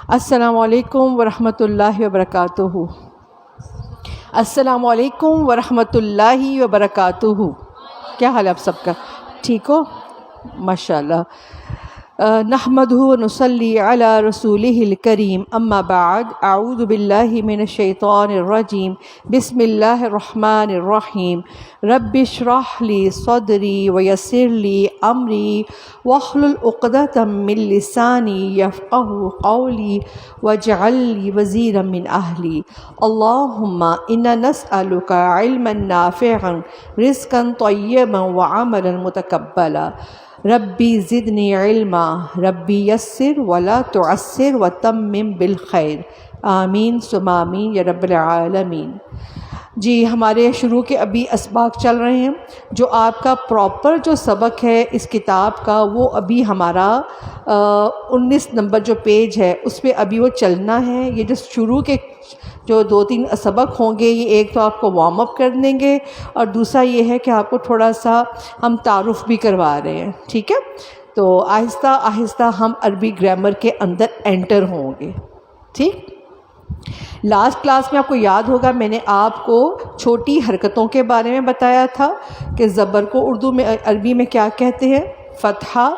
السلام علیکم ورحمۃ اللہ وبرکاتہ۔ السلام علیکم ورحمۃ اللہ وبرکاتہ۔ کیا حال ہے آپ سب کا؟ ٹھیک ہو؟ ماشاء اللہ۔ نحمدہ ونصلی علی رسولہ الکریم، اما بعد، اعوذ باللہ من الشیطان الرجیم، بسم اللہ الرحمن الرحیم۔ رب اشرح لی صدری ویسر لی امری واحلل عقدۃ من لسانی یفقہوا قولی واجعل لی وزیرا من اہلی۔ اللہم انا نسألک علما نافعا رزقا طیبا وعملا متقبلا۔ ربی زدنی علما، ربی یسر ولا تعسر وتمم بالخیر، آمین ثم آمین یا رب العالمین۔ جی، ہمارے شروع کے ابھی اسباق چل رہے ہیں۔ جو آپ کا پراپر جو سبق ہے اس کتاب کا، وہ ابھی ہمارا 19 نمبر جو پیج ہے اس پہ ابھی وہ چلنا ہے۔ یہ جو شروع کے جو 2-3 سبق ہوں گے، یہ ایک تو آپ کو وارم اپ کر دیں گے، اور دوسرا یہ ہے کہ آپ کو تھوڑا سا ہم تعارف بھی کروا رہے ہیں، ٹھیک ہے؟ تو آہستہ آہستہ ہم عربی گرامر کے اندر انٹر ہوں گے، ٹھیک؟ لاسٹ کلاس میں آپ کو یاد ہوگا میں نے آپ کو چھوٹی حرکتوں کے بارے میں بتایا تھا کہ زبر کو اردو میں عربی میں کیا کہتے ہیں؟ فتحہ۔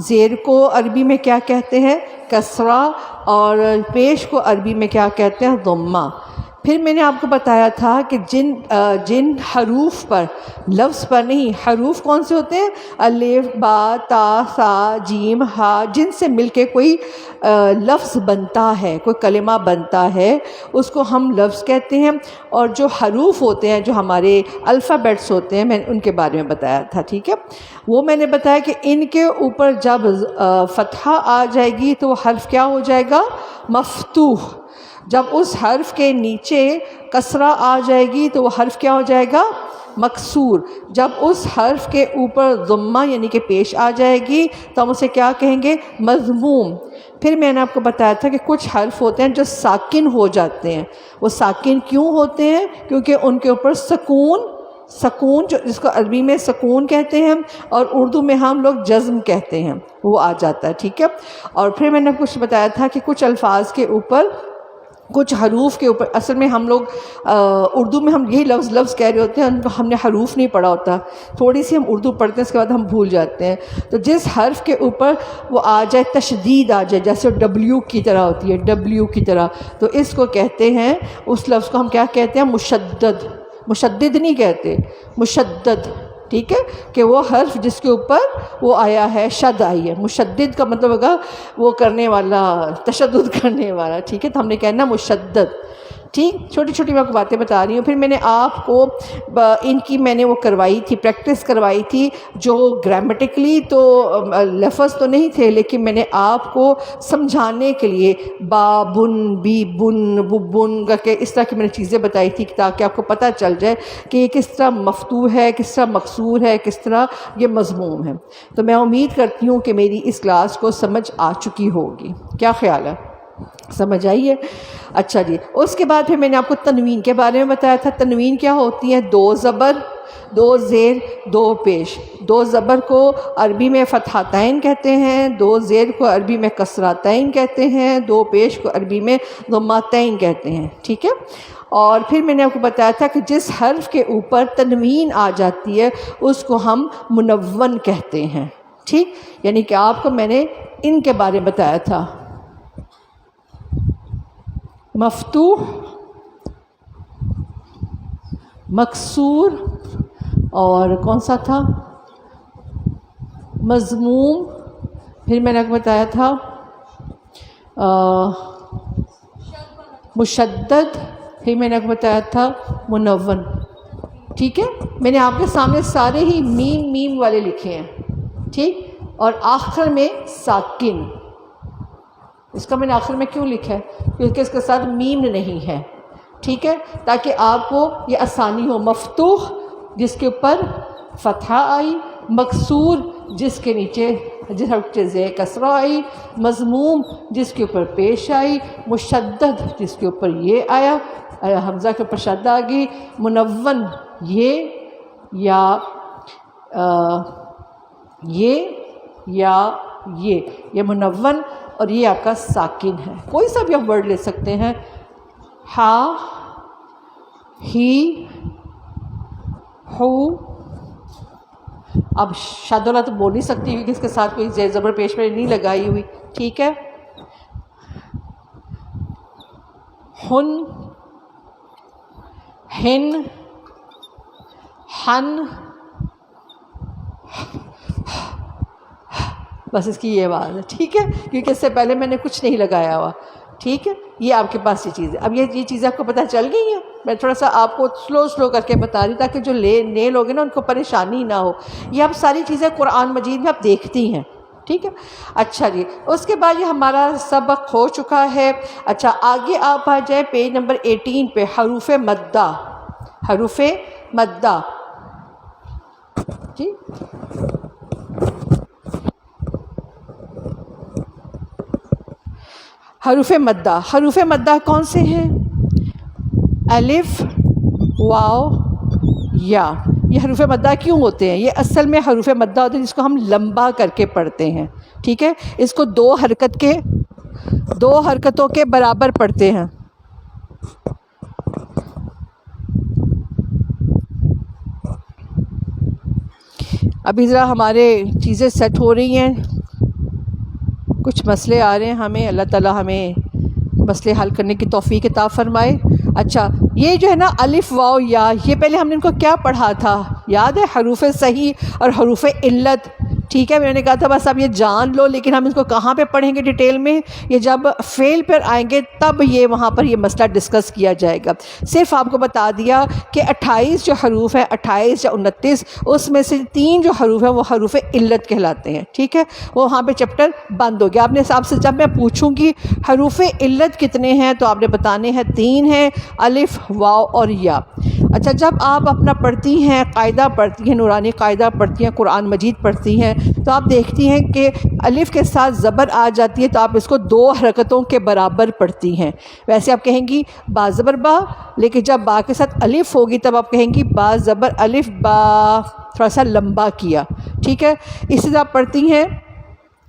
زیر کو عربی میں کیا کہتے ہیں؟ کسرہ۔ اور پیش کو عربی میں کیا کہتے ہیں؟ ضمہ۔ پھر میں نے آپ کو بتایا تھا کہ جن حروف پر، لفظ پر نہیں، حروف کون سے ہوتے ہیں؟ الف، با، تا، سا، جیم، ہا، جن سے مل کے کوئی لفظ بنتا ہے، کوئی کلمہ بنتا ہے، اس کو ہم لفظ کہتے ہیں۔ اور جو حروف ہوتے ہیں، جو ہمارے الفابیٹس ہوتے ہیں، میں نے ان کے بارے میں بتایا تھا، ٹھیک ہے؟ وہ میں نے بتایا کہ ان کے اوپر جب فتحہ آ جائے گی تو وہ حرف کیا ہو جائے گا؟ مفتوح۔ جب اس حرف کے نیچے کسرہ آ جائے گی تو وہ حرف کیا ہو جائے گا؟ مکسور۔ جب اس حرف کے اوپر ضمہ یعنی کہ پیش آ جائے گی تو ہم اسے کیا کہیں گے؟ مضموم۔ پھر میں نے آپ کو بتایا تھا کہ کچھ حرف ہوتے ہیں جو ساکن ہو جاتے ہیں۔ وہ ساکن کیوں ہوتے ہیں؟ کیونکہ ان کے اوپر سکون جو جس کو عربی میں سکون کہتے ہیں اور اردو میں ہم لوگ جزم کہتے ہیں، وہ آ جاتا ہے، ٹھیک ہے؟ اور پھر میں نے کچھ بتایا تھا کہ کچھ الفاظ کے اوپر، کچھ حروف کے اوپر، اصل میں ہم لوگ اردو میں ہم یہی لفظ کہہ رہے ہوتے ہیں، ہم نے حروف نہیں پڑھا ہوتا، تھوڑی سی ہم اردو پڑھتے ہیں اس کے بعد ہم بھول جاتے ہیں۔ تو جس حرف کے اوپر وہ آ جائے، تشدید آ جائے، جیسے ڈبلیو کی طرح ہوتی ہے، ڈبلیو کی طرح، تو اس کو کہتے ہیں، اس لفظ کو ہم کیا کہتے ہیں؟ مشدد۔ مشدد نہیں کہتے، مشدد، ٹھیک ہے؟ کہ وہ حرف جس کے اوپر وہ آیا ہے، شد آئی ہے۔ مشدد کا مطلب ہوگا وہ کرنے والا، تشدد کرنے والا، ٹھیک ہے؟ تو ہم نے کہنا مشدد، ٹھیک؟ چھوٹی چھوٹی میں آپ کو باتیں بتا رہی ہوں۔ پھر میں نے آپ کو ان کی میں نے وہ کروائی تھی، پریکٹس کروائی تھی، جو گرامیٹکلی تو لفظ تو نہیں تھے، لیکن میں نے آپ کو سمجھانے کے لیے با، بن، بی، بن، بن کر کے اس طرح کی میں نے چیزیں بتائی تھی تاکہ آپ کو پتہ چل جائے کہ یہ کس طرح مفتوح ہے، کس طرح مکسور ہے، کس طرح یہ مضموم ہے۔ تو میں امید کرتی ہوں کہ میری اس کلاس کو سمجھ آ چکی ہوگی۔ کیا خیال ہے؟ سمجھ آئی ہے؟ اچھا جی، اس کے بعد پھر میں نے آپ کو تنوین کے بارے میں بتایا تھا۔ تنوین کیا ہوتی ہے؟ 2 زبر، 2 زیر، 2 پیش۔ 2 زبر کو عربی میں فتحتین کہتے ہیں، 2 زیر کو عربی میں کسرتین کہتے ہیں، 2 پیش کو عربی میں ضمتین کہتے ہیں، ٹھیک ہے؟ اور پھر میں نے آپ کو بتایا تھا کہ جس حرف کے اوپر تنوین آ جاتی ہے اس کو ہم منون کہتے ہیں، ٹھیک؟ یعنی کہ آپ کو میں نے ان کے بارے میں بتایا تھا، مفتوح، مکسور، اور کون سا تھا؟ مضموم۔ پھر میں نے آپ کو بتایا تھا مشدد، پھر میں نے آپ کو بتایا تھا منون، ٹھیک ہے؟ میں نے آپ کے سامنے سارے ہی میم والے لکھے ہیں، ٹھیک؟ اور آخر میں ساکن۔ اس کا میں نے آخر میں کیوں لکھا ہے؟ کیونکہ اس کے ساتھ میم نہیں ہے، ٹھیک ہے؟ تاکہ آپ کو یہ آسانی ہو۔ مفتوح جس کے اوپر فتحہ آئی، مکسور جس کے نیچے جس حرف کے زیر کسرہ آئی، مضموم جس کے اوپر پیش آئی، مشدد جس کے اوپر یہ آیا، حمزہ کے اوپر شد آ گئی، منون یہ یا یہ منون اور یہ آپ کا ساکن ہے. کوئی سا بھی آپ ورڈ لے سکتے ہیں. ہا، ہی، ہو. اب شاد اللہ تو بول نہیں سکتی کیونکہ اس کے ساتھ کوئی زیر زبر پیش میں نہیں لگائی ہوئی. ٹھیک ہے. ہن، ہن، ہن. بس اس کی یہ آواز ہے. ٹھیک ہے، کیونکہ اس سے پہلے میں نے کچھ نہیں لگایا ہوا. ٹھیک ہے، یہ آپ کے پاس یہ چیز ہے. اب یہ چیزیں آپ کو پتہ چل گئی ہیں. میں تھوڑا سا آپ کو سلو کر کے بتا رہی تاکہ جو نئے لوگ ہیں نا ان کو پریشانی نہ ہو. یہ آپ ساری چیزیں قرآن مجید میں آپ دیکھتی ہیں. ٹھیک ہے. اچھا جی، اس کے بعد یہ ہمارا سبق ہو چکا ہے. اچھا، آگے آپ آ جائیں پیج نمبر 18 پہ. حروف مدہ. حروف مدہ. جی، حروف مدہ. حروف مدہ کون سے ہیں؟ الف، واو، یا. یہ حروف مدہ کیوں ہوتے ہیں؟ یہ اصل میں حروف مدہ ہوتے ہیں جس کو ہم لمبا کر کے پڑھتے ہیں. ٹھیک ہے، اس کو دو حرکتوں کے برابر پڑھتے ہیں. ابھی ذرا ہمارے چیزیں سیٹ ہو رہی ہیں، کچھ مسئلے آ رہے ہیں ہمیں. اللہ تعالیٰ ہمیں مسئلے حل کرنے کی توفیق عطا فرمائے. اچھا، یہ جو ہے نا الف، واو، یا، یہ پہلے ہم نے ان کو کیا پڑھا تھا؟ یاد ہے؟ حروف صحیح اور حروف علت. ٹھیک ہے، میں نے کہا تھا بس اب یہ جان لو، لیکن ہم اس کو کہاں پہ پڑھیں گے ڈیٹیل میں؟ یہ جب فعل پر آئیں گے تب یہ وہاں پر یہ مسئلہ ڈسکس کیا جائے گا. صرف آپ کو بتا دیا کہ 28 جو حروف ہیں، 28 یا 29، اس میں سے 3 جو حروف ہیں وہ حروف علت کہلاتے ہیں. ٹھیک ہے، وہ وہاں پہ چیپٹر بند ہو گیا. آپ نے حساب سے جب میں پوچھوں گی حروف علت کتنے ہیں تو آپ نے بتانے ہیں 3 ہیں، الف، واو اور یا. اچھا، جب آپ اپنا پڑھتی ہیں، قاعدہ پڑھتی ہیں، نورانی قاعدہ پڑھتی ہیں، قرآن مجید پڑھتی ہیں، تو آپ دیکھتی ہیں کہ الف کے ساتھ زبر آ جاتی ہے تو آپ اس کو 2 حرکتوں کے برابر پڑھتی ہیں. ویسے آپ کہیں گی با زبر با، لیکن جب با کے ساتھ الف ہوگی تب آپ کہیں گی با زبر الف با، تھوڑا سا لمبا کیا. ٹھیک ہے، اسی طرح آپ پڑھتی ہیں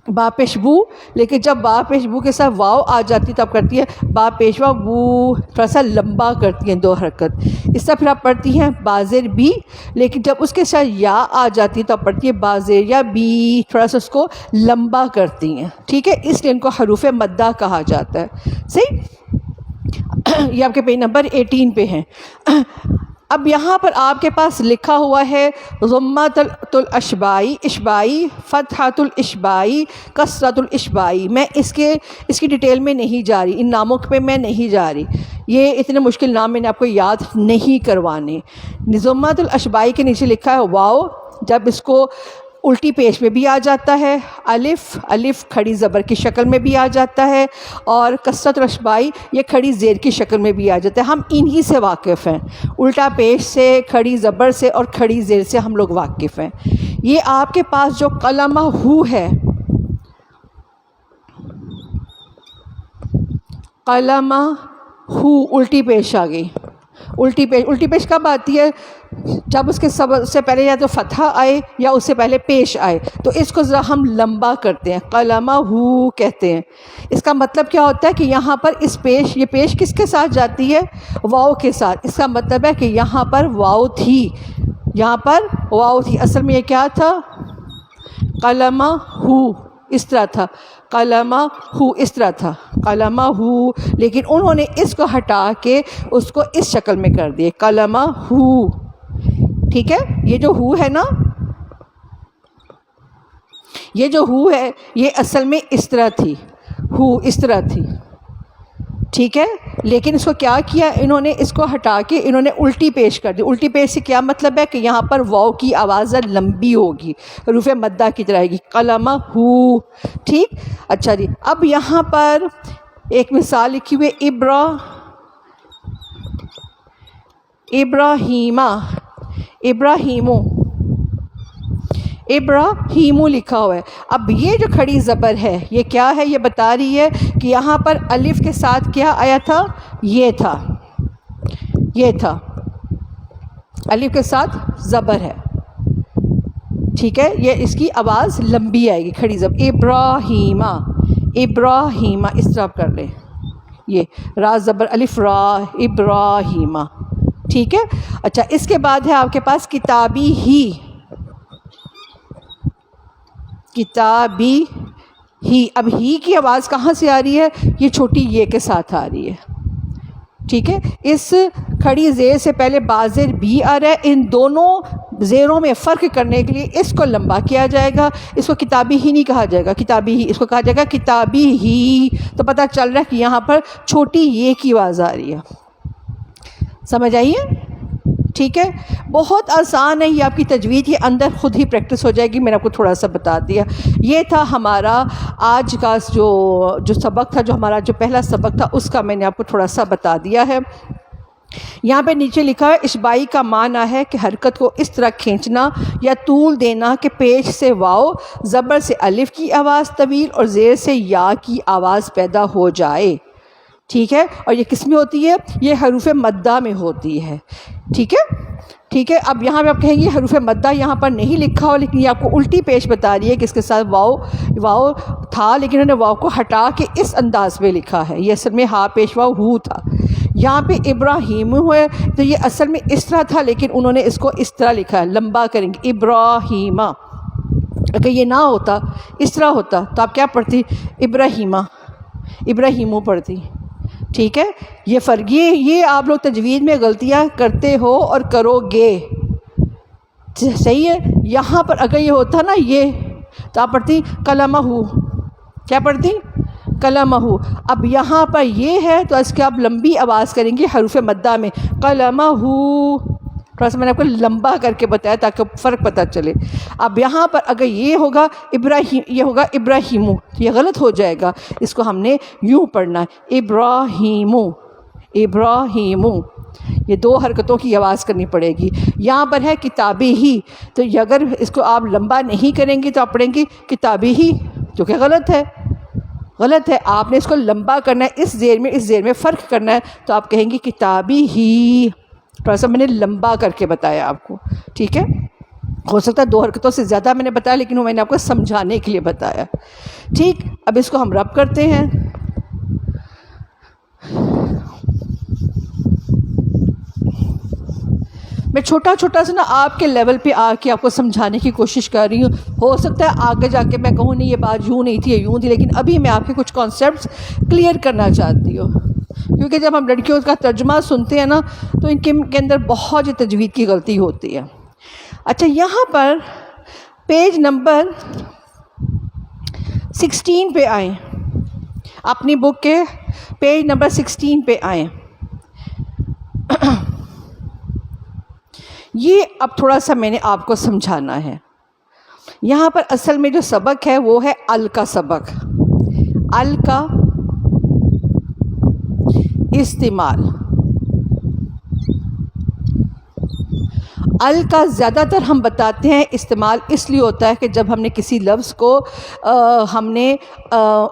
با پیشبو، لیکن جب با پیشبو کے ساتھ واو آ جاتی تو آپ کرتی ہے با پیشوا وو، تھوڑا سا لمبا کرتی ہیں 2 حرکت. اس طرح پھر آپ پڑھتی ہیں بازر بی، لیکن جب اس کے ساتھ یا آ جاتی ہے تو آپ پڑھتی ہے بازر یا بی، تھوڑا سا اس کو لمبا کرتی ہیں. ٹھیک ہے، اس لیے ان کو حروف مدہ کہا جاتا ہے. صحیح، یہ آپ کے پیج نمبر 18 پہ ہیں. اب یہاں پر آپ کے پاس لکھا ہوا ہے ضمۃ الاشبائی، اشبائی، فتحۃ الاشبائی، کسرۃ الاشبائی. میں اس کی ڈیٹیل میں نہیں جا رہی، ان ناموں پہ میں نہیں جا رہی. یہ اتنے مشکل نام میں نے آپ کو یاد نہیں کروانے. ضمۃ الاشبائی کے نیچے لکھا ہے واو، جب اس کو الٹی پیش میں بھی آ جاتا ہے. الف کھڑی زبر کی شکل میں بھی آ جاتا ہے، اور کسرۃ الاشبائی یہ کھڑی زیر کی شکل میں بھی آ جاتا ہے. ہم انہی سے واقف ہیں، الٹا پیش سے، کھڑی زبر سے اور کھڑی زیر سے ہم لوگ واقف ہیں. یہ آپ کے پاس جو قلمہ ہو ہے، قلمہ ہو الٹی پیش آ گئی. الٹی پیش کب آتی ہے؟ جب اس کے سے پہلے یا تو فتحہ آئے یا اس سے پہلے پیش آئے، تو اس کو ذرا ہم لمبا کرتے ہیں، قلمہ ہو کہتے ہیں. اس کا مطلب کیا ہوتا ہے کہ یہاں پر یہ پیش کس کے ساتھ جاتی ہے؟ واو کے ساتھ. اس کا مطلب ہے کہ یہاں پر واو تھی، اصل میں یہ کیا تھا؟ قلمہ ہو، اس طرح تھا، قلمہ ہو اس طرح تھا، قلمہ ہو. لیکن انہوں نے اس کو ہٹا کے اس کو اس شکل میں کر دیے، قلمہ ہو. ٹھیک ہے، یہ جو ہو ہے نا، یہ جو ہو ہے یہ اصل میں اس طرح تھی، ہو اس طرح تھی. ٹھیک ہے، لیکن اس کو کیا کیا انہوں نے؟ اس کو ہٹا کے انہوں نے الٹی پیش کر دی. الٹی پیش سے کیا مطلب ہے کہ یہاں پر واو کی آواز لمبی ہوگی، حروف مدہ کی طرح گی، قلمہ ہو. ٹھیک، اچھا جی. اب یہاں پر ایک مثال لکھی ہوئی ہے، ابراہیمو لکھا ہوا ہے. اب یہ جو کھڑی زبر ہے یہ کیا ہے؟ یہ بتا رہی ہے کہ یہاں پر الف کے ساتھ کیا آیا تھا؟ یہ تھا الف کے ساتھ زبر ہے. ٹھیک ہے، یہ اس کی آواز لمبی آئے گی، کھڑی زبر، ابراہیمہ، ابراہیمہ، اس طرح آپ کر لیں، یہ را زبر الف را، ابراہیمہ، ٹھیک ہے۔ اچھا، اس کے بعد ہے آپ کے پاس کتابی ہی، کتابی ہی۔ اب ہی کی آواز کہاں سے آ رہی ہے؟ یہ چھوٹی یہ کے ساتھ آ رہی ہے، ٹھیک ہے۔ اس کھڑی زیر سے پہلے بازر بھی آ رہا ہے، ان دونوں زیروں میں فرق کرنے کے لیے اس کو لمبا کیا جائے گا، اس کو کتابی ہی نہیں کہا جائے گا، کتابی ہی، اس کو کہا جائے گا کتابی ہی۔ تو پتہ چل رہا ہے کہ یہاں پر چھوٹی یہ کی آواز آ رہی ہے، سمجھ آئیے؟ ٹھیک ہے، بہت آسان ہے یہ، آپ کی تجوید کے اندر خود ہی پریکٹس ہو جائے گی، میں نے آپ کو تھوڑا سا بتا دیا۔ یہ تھا ہمارا آج کا جو سبق تھا، جو ہمارا جو پہلا سبق تھا، اس کا میں نے آپ کو تھوڑا سا بتا دیا ہے۔ یہاں پہ نیچے لکھا ہے اشبائی کا معنی ہے کہ حرکت کو اس طرح کھینچنا یا طول دینا کہ پیش سے واو، زبر سے الف کی آواز طویل اور زیر سے یا کی آواز پیدا ہو جائے، ٹھیک ہے۔ اور یہ کس میں ہوتی ہے؟ یہ حروف مدہ میں ہوتی ہے، ٹھیک ہے، ٹھیک ہے۔ اب یہاں پہ آپ کہیں گے حروف مدہ یہاں پر نہیں لکھا ہو، لیکن یہ آپ کو الٹی پیش بتا رہی ہے کہ اس کے ساتھ واو تھا، لیکن انہوں نے واو کو ہٹا کے اس انداز میں لکھا ہے، یہ اصل میں ہا پیش واو ہو تھا۔ یہاں پہ ابراہیم ہے تو یہ اصل میں اس طرح تھا، لیکن انہوں نے اس کو اس طرح لکھا ہے، لمبا کریں گے ابراہیمہ۔ اگر یہ نہ ہوتا، اس طرح ہوتا، تو آپ کیا پڑھتی؟ ابراہیمہ، ابراہیمو پڑھتی، ٹھیک ہے۔ یہ فرق، یہ آپ لوگ تجوید میں غلطیاں کرتے ہو اور کرو گے، صحیح ہے۔ یہاں پر اگر یہ ہوتا نا یہ، تو آپ پڑھتی کلمہ، کیا پڑھتی؟ کلمہ۔ اب یہاں پر یہ ہے تو اس کے آپ لمبی آواز کریں گی حروف مدہ میں، کلمہ، تھوڑا سا میں نے آپ کو لمبا کر کے بتایا تاکہ فرق پتہ چلے۔ اب یہاں پر اگر یہ ہوگا ابراہیم، یہ ہوگا ابراہیمو، یہ غلط ہو جائے گا، اس کو ہم نے یوں پڑھنا ہے، ابراہیمو، ابراہیمو، یہ دو حرکتوں کی آواز کرنی پڑے گی۔ یہاں پر ہے کتابی ہی، تو اگر اس کو آپ لمبا نہیں کریں گی تو آپ پڑھیں گی کتابی ہی، جو کہ غلط ہے، غلط ہے۔ آپ نے اس کو لمبا کرنا ہے، اس زیر میں فرق کرنا ہے، تو آپ کہیں گی کتابی ہی، تھوڑا سا میں نے لمبا کر کے بتایا آپ کو، ٹھیک ہے۔ ہو سکتا ہے دو حرکتوں سے زیادہ میں نے بتایا، لیکن وہ میں نے آپ کو سمجھانے کے لیے بتایا، ٹھیک۔ اب اس کو ہم رب کرتے ہیں۔ میں چھوٹا چھوٹا سا نا آپ کے لیول پہ آ کے آپ کو سمجھانے کی کوشش کر رہی ہوں، ہو سکتا ہے آگے جا کے میں کہوں نہیں یہ بات یوں نہیں تھی، یہ یوں تھی، لیکن ابھی میں آپ کے کچھ کانسیپٹس کلیئر کرنا چاہتی ہوں، کیونکہ جب ہم لڑکیوں کا ترجمہ سنتے ہیں نا تو ان کے اندر بہت جو تجوید کی غلطی ہوتی ہے۔ اچھا، یہاں پر پیج نمبر 16 پہ آئیں، اپنی بک کے پیج نمبر 16 پہ آئیں۔ یہ اب تھوڑا سا میں نے آپ کو سمجھانا ہے۔ یہاں پر اصل میں جو سبق ہے وہ ہے ال کا سبق، ال کا استعمال۔ ال کا زیادہ تر ہم بتاتے ہیں استعمال اس لیے ہوتا ہے کہ جب ہم نے کسی لفظ کو ہم نے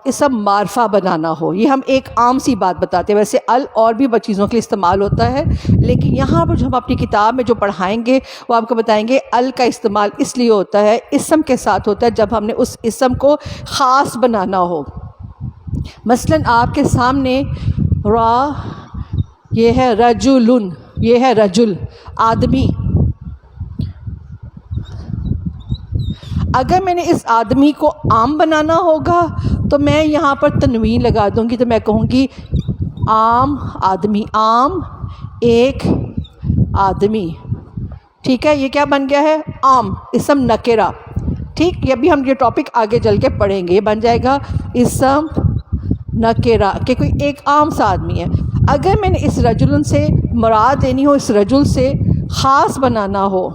اسم معرفہ بنانا ہو، یہ ہم ایک عام سی بات بتاتے ہیں، ویسے ال اور بھی چیزوں کے لیے استعمال ہوتا ہے، لیکن یہاں پر جو ہم اپنی کتاب میں جو پڑھائیں گے وہ آپ کو بتائیں گے ال کا استعمال اس لیے ہوتا ہے، اسم کے ساتھ ہوتا ہے جب ہم نے اس اسم کو خاص بنانا ہو۔ مثلاً آپ کے سامنے یہ ہے رجلن، یہ ہے رجل، آدمی۔ اگر میں نے اس آدمی کو عام بنانا ہوگا تو میں یہاں پر تنوین لگا دوں گی، تو میں کہوں گی عام آدمی، عام ایک آدمی، ٹھیک ہے۔ یہ کیا بن گیا ہے؟ عام، اسم نکرہ، ٹھیک۔ یہ بھی ہم یہ ٹاپک آگے چل کے پڑھیں گے، یہ بن جائے گا اسم نکرہ کہ کوئی ایک عام سا آدمی ہے۔ اگر میں نے اس رجلن سے مراد لینی ہو، اس رجل سے خاص بنانا ہو،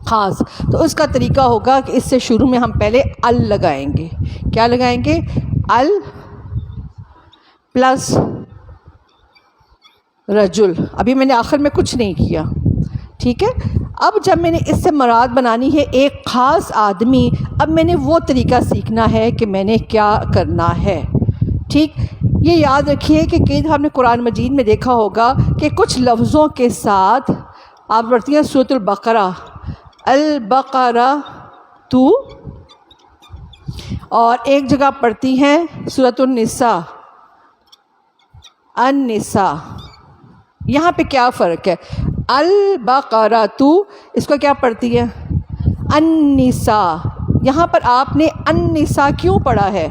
خاص، تو اس کا طریقہ ہوگا کہ اس سے شروع میں ہم پہلے ال لگائیں گے۔ کیا لگائیں گے؟ ال پلس رجل۔ ابھی میں نے آخر میں کچھ نہیں کیا، ٹھیک ہے۔ اب جب میں نے اس سے مراد بنانی ہے ایک خاص آدمی، اب میں نے وہ طریقہ سیکھنا ہے کہ میں نے کیا کرنا ہے، ٹھیک۔ یہ یاد رکھیے کہ ہم نے قرآن مجید میں دیکھا ہوگا کہ کچھ لفظوں کے ساتھ آپ پڑھتی ہیں سورۃ البقرہ، البقرہ تو، اور ایک جگہ پڑھتی ہیں سورۃ النساء النساء. یہاں پہ کیا فرق ہے؟ البقرہ تو اس کو کیا پڑھتی ہے؟ النساء. یہاں پر آپ نے النساء کیوں پڑھا ہے؟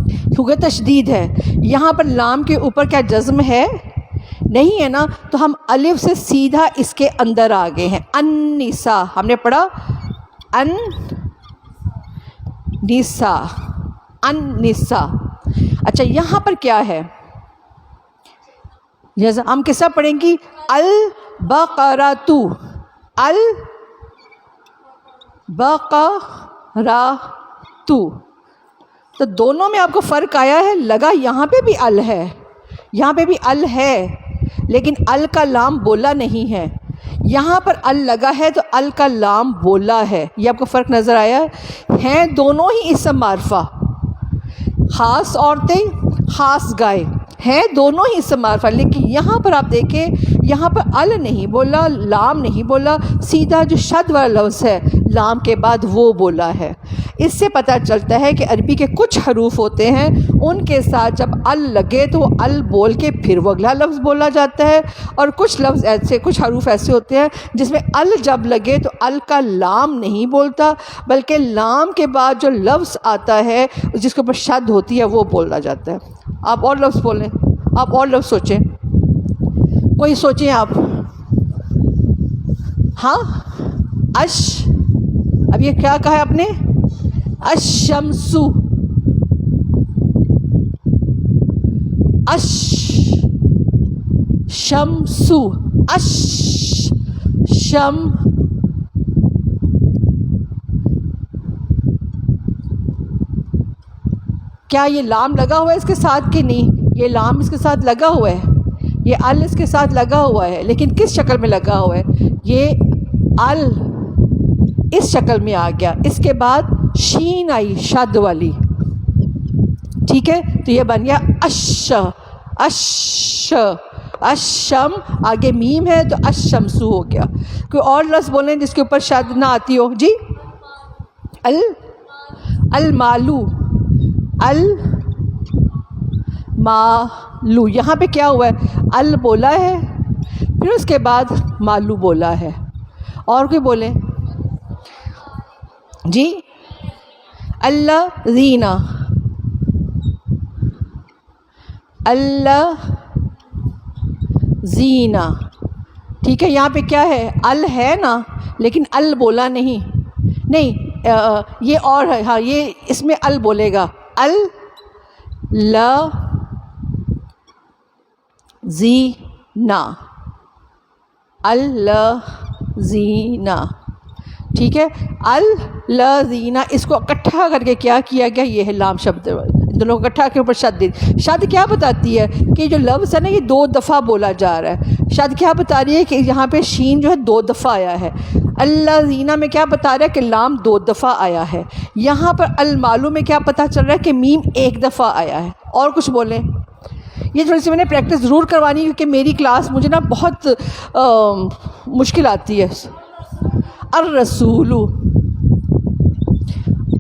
کیونکہ تشدید ہے. یہاں پر لام کے اوپر کیا جزم ہے؟ نہیں ہے نا، تو ہم الف سے سیدھا اس کے اندر آ گئے ہیں. النساء ہم نے پڑھا النساء النساء. اچھا یہاں پر کیا ہے؟ جیسے ہم کس طرح پڑھیں گی؟ البقرۃ البقرۃ. تو دونوں میں آپ کو فرق آیا ہے؟ لگا یہاں پہ بھی ال ہے، یہاں پہ بھی ال ہے، لیکن ال کا لام بولا نہیں ہے. یہاں پر ال لگا ہے تو ال کا لام بولا ہے. یہ آپ کو فرق نظر آیا؟ ہیں دونوں ہی اسم معرفہ، خاص عورتیں خاص گائے، ہیں دونوں ہی اسم معرفہ. لیکن یہاں پر آپ دیکھیں، یہاں پر ال نہیں بولا، لام نہیں بولا، سیدھا جو شد والا لفظ ہے لام کے بعد وہ بولا ہے. اس سے پتہ چلتا ہے کہ عربی کے کچھ حروف ہوتے ہیں ان کے ساتھ جب ال لگے تو ال بول کے پھر وہ اگلا لفظ بولا جاتا ہے، اور کچھ لفظ ایسے، کچھ حروف ایسے ہوتے ہیں جس میں ال جب لگے تو ال کا لام نہیں بولتا، بلکہ لام کے بعد جو لفظ آتا ہے جس کے اوپر شد ہوتی ہے وہ بولا جاتا ہے. آپ اور لفظ بولیں، آپ اور لفظ سوچیں، کوئی سوچیں آپ. ہاں اب یہ کیا کہا ہے آپ نے؟ الشمس، الشمس، الشم. کیا یہ لام لگا ہوا ہے اس کے ساتھ کہ نہیں؟ یہ لام اس کے ساتھ لگا ہوا ہے، یہ ال اس کے ساتھ لگا ہوا ہے، لیکن کس شکل میں لگا ہوا ہے؟ یہ ال اس شکل میں آ گیا، اس کے بعد شین آئی شد والی، ٹھیک ہے؟ تو یہ بن گیا اش، اش، اشم، آگے میم ہے تو الشمس ہو گیا. کوئی اور لفظ بولیں جس کے اوپر شد نہ آتی ہو؟ جی المالو، المالو. یہاں پہ کیا ہوا ہے؟ ال بولا ہے، پھر اس کے بعد مالو بولا ہے. اور کوئی بولیں جی؟ الذین، الذین، ٹھیک ہے. یہاں پہ کیا ہے؟ ال ہے نا، لیکن ال بولا نہیں، یہ اور ہے. ہاں یہ اس میں ال بولے گا، الذین، الذین، ٹھیک ہے. الذین اس کو اکٹھا کر کے کیا کیا گیا؟ یہ ہے لام شبد، دونوں کو اکٹھا کے اوپر شد. شد کیا بتاتی ہے؟ کہ جو لفظ ہے نا یہ 2 دفعہ بولا جا رہا ہے. شد کیا بتا رہی ہے؟ کہ یہاں پہ شین جو ہے 2 دفعہ آیا ہے. الذین میں کیا بتا رہا ہے؟ کہ لام 2 دفعہ آیا ہے. یہاں پر المعلوم میں کیا پتہ چل رہا ہے؟ کہ میم 1 دفعہ آیا ہے. اور کچھ بولیں. یہ تھوڑی سی میں نے پریکٹس ضرور کروانی، کیونکہ میری کلاس مجھے نا بہت مشکل آتی ہے. الرسول،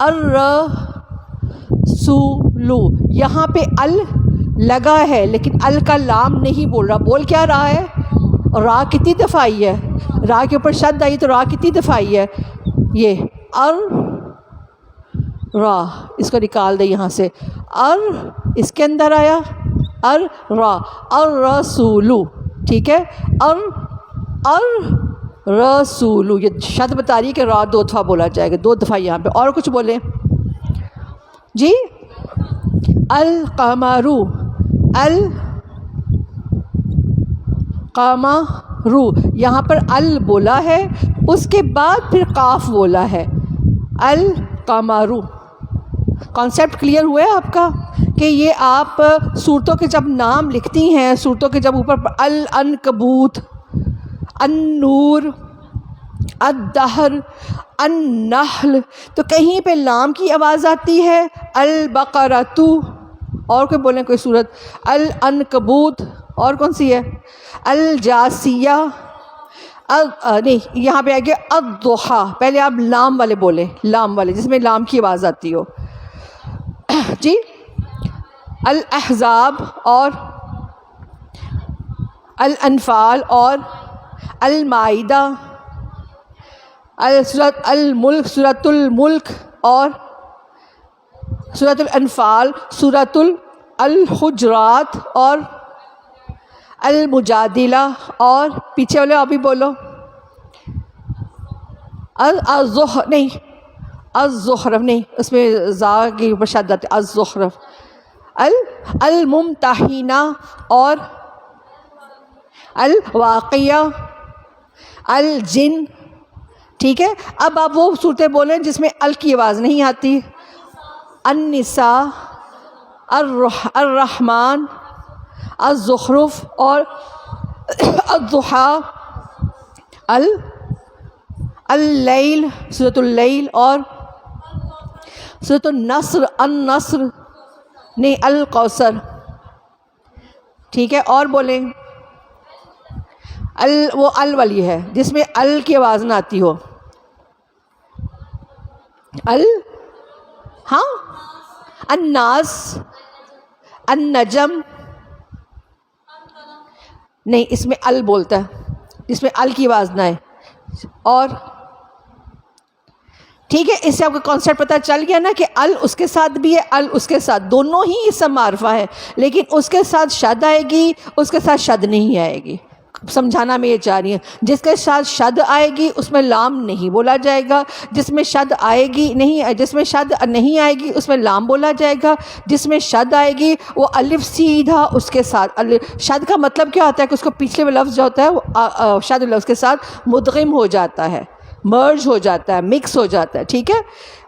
الرسول، یہاں پہ ال لگا ہے لیکن ال کا لام نہیں بول رہا. بول کیا رہا ہے؟ را کتنی دفعہ آئی ہے؟ را کے اوپر شد آئی تو را کتنی دفعہ آئی ہے؟ یہ را، اس کو نکال دے یہاں سے. اس کے اندر آیا را، الرسول، ٹھیک ہے. الرسول، یہ شد بتا رہی ہے کہ را 2 دفعہ بولا جائے گا، 2 دفعہ یہاں پہ. اور کچھ بولیں جی؟ القمر، القمر، یہاں پر ال بولا ہے، اس کے بعد پھر قاف بولا ہے. القمر. کانسیپٹ کلیئر ہوا ہے آپ کا؟ کہ یہ آپ صورتوں کے جب نام لکھتی ہیں، صورتوں کے جب اوپر العنکبوت، النور، الدہر، النحل، تو کہیں پہ لام کی آواز آتی ہے. البقرۃ. اور کوئی بولیں کوئی صورت؟ العنکبوت. اور کون سی ہے؟ الجاسیہ، نہیں یہاں پہ آگے الضحیٰ، پہلے آپ لام والے بولیں، لام والے جس میں لام کی آواز آتی ہو جی. الاحزاب اور الانفال اور المائدہ، سورۃ الملک، سورۃ الملک اور سورۃ الانفال، سورۃ الحجرات اور المجادلہ، اور پیچھے والے ابھی بولو نہیں الزخرف نہیں، اس میں زا کے اوپر شد آتے، الزخرف، الممتحنہ اور الواقعہ، الجن. ٹھیک ہے، اب آپ وہ صورتیں بولیں جس میں ال کی آواز نہیں آتی. النساء، الرحمن، الزخرف اور الضحیٰ، اللیل، سورۃ اللیل اور سورۃ النصر، النصر نہیں الکوثر. ٹھیک ہے، اور بولیں وہ ال والی ہے جس میں ال کی آواز نہ آتی ہو. ہاں الناس، النجم نہیں، اس میں ال بولتا ہے جس میں ال کی آواز نہ ہے. اور ٹھیک ہے، اس سے آپ کو کانسیپٹ پتہ چل گیا نا کہ ال اس کے ساتھ بھی ہے، ال اس کے ساتھ، دونوں ہی اسم معرفہ ہے، لیکن اس کے ساتھ شد آئے گی، اس کے ساتھ شد نہیں آئے گی. سمجھانا میں یہ چاہ رہی ہوں، جس کے ساتھ شد آئے گی اس میں لام نہیں بولا جائے گا، جس میں شد آئے گی نہیں، جس میں شد نہیں آئے گی اس میں لام بولا جائے گا، جس میں شد آئے گی وہ الف سیدھا اس کے ساتھ. شد کا مطلب کیا ہوتا ہے کہ اس کو پچھلے میں لفظ جو ہوتا ہے وہ شد لفظ کے ساتھ مدغم ہو جاتا ہے، مرج ہو جاتا ہے، مکس ہو جاتا ہے. ٹھیک ہے،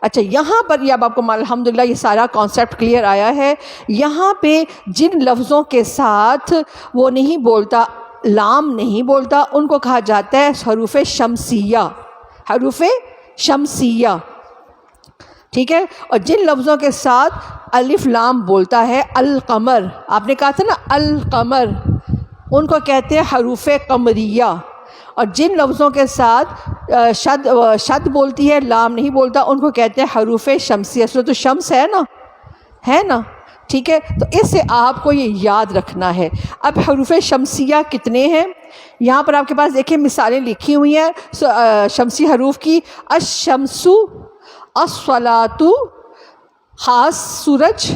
اچھا یہاں پر یہ اب آپ کو الحمدللہ یہ سارا کانسیپٹ کلیئر آیا ہے. یہاں پہ جن لفظوں کے ساتھ وہ نہیں بولتا، لام نہیں بولتا، ان کو کہا جاتا ہے حروف شمسیہ، حروف شمسیہ. ٹھیک ہے، اور جن لفظوں کے ساتھ الف لام بولتا ہے، القمر، آپ نے کہا تھا نا القمر، ان کو کہتے ہیں حروف قمریہ. اور جن لفظوں کے ساتھ شد بولتی ہے، لام نہیں بولتا، ان کو کہتے ہیں حروف شمسیہ. سورۃ الشمس ہے نا. ٹھیک ہے، تو اس سے آپ کو یہ یاد رکھنا ہے. اب حروف شمسیہ کتنے ہیں؟ یہاں پر آپ کے پاس دیکھیں مثالیں لکھی ہوئی ہیں شمسی حروف کی. الشمس، الصلاۃ خاص سورج،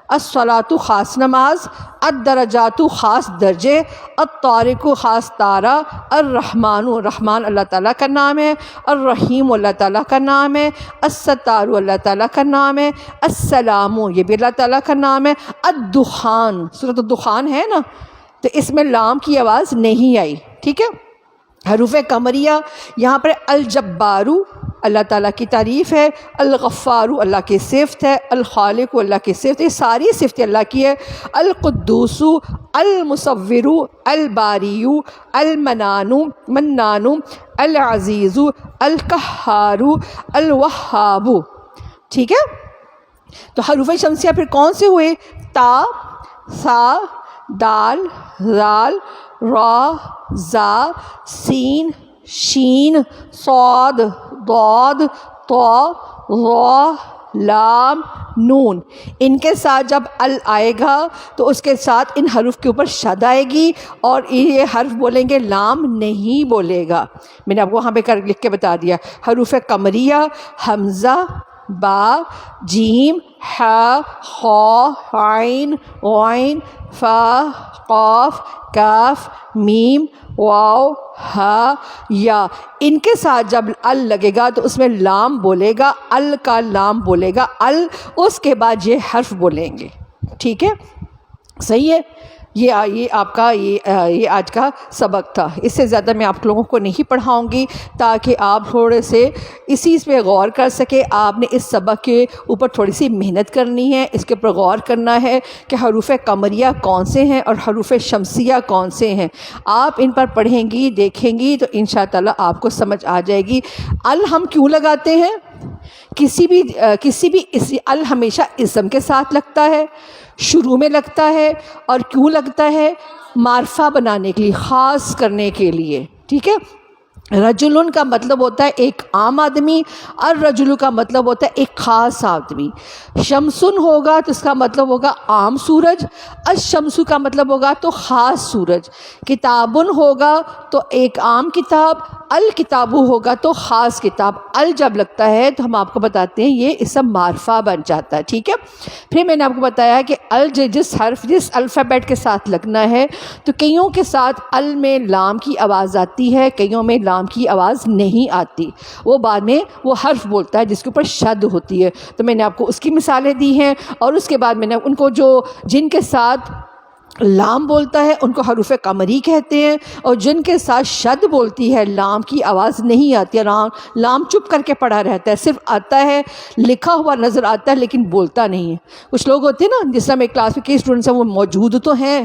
الصلاۃ خاص نماز، الدرجات خاص درجے، الطارق خاص تارہ، الرحمن، رحمان اللہ تعالیٰ کا نام ہے، الرحیم اللہ تعالیٰ کا نام ہے، الستار اللہ تعالیٰ کا نام ہے، السلام یہ بھی اللہ تعالیٰ کا نام ہے، الدخان، سورۃ الدخان ہے نا، تو اس میں لام کی آواز نہیں آئی. ٹھیک ہے، حروف قمریہ یہاں پر الجبارو اللہ تعالیٰ کی تعریف ہے، الغفارو اللہ کی صفت ہے، الخالق اللہ کی صفت، یہ ساری صفتیں اللہ کی ہے، القدوس، المصور، الباری، منان، العزیز، القہار، الوہاب. ٹھیک ہے، تو حروف شمسیہ پھر کون سے ہوئے؟ تا، ثا، دال، ذال، را، زا، سین، شین، صاد، ضاد، طا، ظا، لام، نون. ان کے ساتھ جب ال آئے گا تو اس کے ساتھ ان حروف کے اوپر شد آئے گی اور یہ حرف بولیں گے، لام نہیں بولے گا. میں نے آپ کو وہاں پہ لکھ کے بتا دیا. حروف قمریہ حمزہ، با، جیم، حا، خا، عین، غین، فا، قاف، کاف، میم، واو، ہا، یا. ان کے ساتھ جب ال لگے گا تو اس میں لام بولے گا، ال کا لام بولے گا، ال اس کے بعد یہ حرف بولیں گے. ٹھیک ہے، صحیح ہے. یہ آپ کا یہ آج کا سبق تھا. اس سے زیادہ میں آپ لوگوں کو نہیں پڑھاؤں گی تاکہ آپ تھوڑے سے اسی پہ غور کر سکے. آپ نے اس سبق کے اوپر تھوڑی سی محنت کرنی ہے، اس کے اوپر غور کرنا ہے کہ حروف قمریہ کون سے ہیں اور حروف شمسیہ کون سے ہیں. آپ ان پر پڑھیں گی، دیکھیں گی تو انشاءاللہ آپ کو سمجھ آ جائے گی. ال ہم کیوں لگاتے ہیں؟ کسی بھی ال ہمیشہ اسم کے ساتھ لگتا ہے، شروع میں لگتا ہے. اور کیوں لگتا ہے؟ معرفہ بنانے کے لیے، خاص کرنے کے لیے. ٹھیک ہے، رجلن کا مطلب ہوتا ہے ایک عام آدمی، الرجل کا مطلب ہوتا ہے ایک خاص آدمی۔ شمسن ہوگا تو اس کا مطلب ہوگا عام سورج، الشمس کا مطلب ہوگا تو خاص سورج۔ کتابن ہوگا تو ایک عام کتاب، الکتاب ہوگا تو خاص کتاب۔ ال جب لگتا ہے تو ہم آپ کو بتاتے ہیں یہ اسم معرفہ بن جاتا ہے، ٹھیک ہے۔ پھر میں نے آپ کو بتایا کہ ال جس حرف جس الفابیٹ کے ساتھ لگنا ہے، تو کئیوں کے ساتھ ال میں لام کی آواز آتی ہے، کئیوں میں لام کی آواز نہیں آتی، وہ بعد میں وہ حرف بولتا ہے جس کے اوپر شد ہوتی ہے۔ تو میں نے آپ کو اس کی مثالیں دی ہیں، اور اس کے بعد میں نے ان کو جن کے ساتھ لام بولتا ہے ان کو حروف قمری کہتے ہیں، اور جن کے ساتھ شد بولتی ہے لام کی آواز نہیں آتی ہے، لام چپ کر کے پڑا رہتا ہے، صرف آتا ہے لکھا ہوا نظر آتا ہے لیکن بولتا نہیں ہے۔ کچھ لوگ ہوتے ہیں نا، جس طرح میری کلاس میں کئی اسٹوڈنٹس ہیں وہ موجود تو ہیں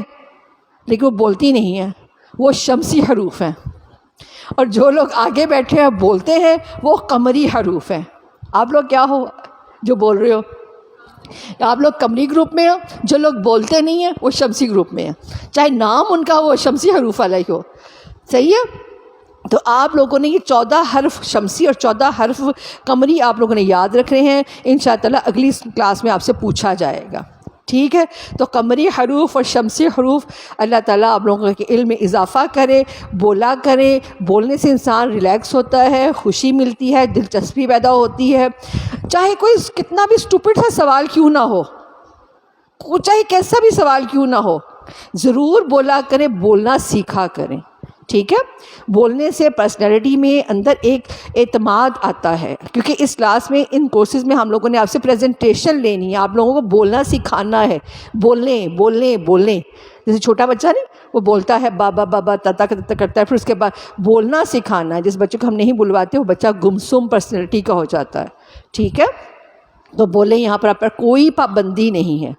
لیکن وہ بولتی نہیں ہیں، وہ شمسی حروف ہیں، اور جو لوگ آگے بیٹھے ہیں بولتے ہیں وہ قمری حروف ہیں۔ آپ لوگ کیا ہو جو بول رہے ہو؟ آپ لوگ قمری گروپ میں ہو، جو لوگ بولتے نہیں ہیں وہ شمسی گروپ میں ہیں، چاہے نام ان کا وہ شمسی حروف والا ہی ہو، صحیح ہے۔ تو آپ لوگوں نے یہ 14 حرف شمسی اور 14 حرف قمری آپ لوگوں نے یاد رکھنے ہیں، انشاءاللہ اگلی کلاس میں آپ سے پوچھا جائے گا، ٹھیک ہے۔ تو قمری حروف اور شمسی حروف اللہ تعالیٰ آپ لوگوں کے علم میں اضافہ کرے، بولا کرے، بولنے سے انسان ریلیکس ہوتا ہے، خوشی ملتی ہے، دلچسپی پیدا ہوتی ہے، چاہے کوئی کتنا بھی اسٹوپڈ سا سوال کیوں نہ ہو، چاہے کیسا بھی سوال کیوں نہ ہو، ضرور بولا کریں، بولنا سیکھا کریں، ٹھیک ہے۔ بولنے سے پرسنالٹی میں اندر ایک اعتماد آتا ہے، کیونکہ اس کلاس میں ان کورسز میں ہم لوگوں نے آپ سے پریزنٹیشن لینی ہے، آپ لوگوں کو بولنا سکھانا ہے، بولنے جیسے چھوٹا بچہ نہیں وہ بولتا ہے بابا بابا تتا کرتا ہے، پھر اس کے بعد بولنا سکھانا ہے۔ جس بچے کو ہم نہیں بلواتے وہ بچہ گمسم پرسنالٹی کا ہو جاتا ہے، ٹھیک ہے۔ تو بولیں یہاں پر آپ پر کوئی پابندی نہیں ہے،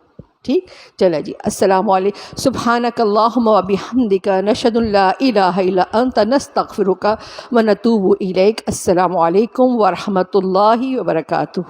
ٹھیک۔ چلے جی، السلام علیکم، سبحانک اللہم و بحمدک، نشہد ان لا الہ الا انت، نستغفرک و نتوب الیک۔ السلام علیکم ورحمۃ اللہ وبرکاتہ۔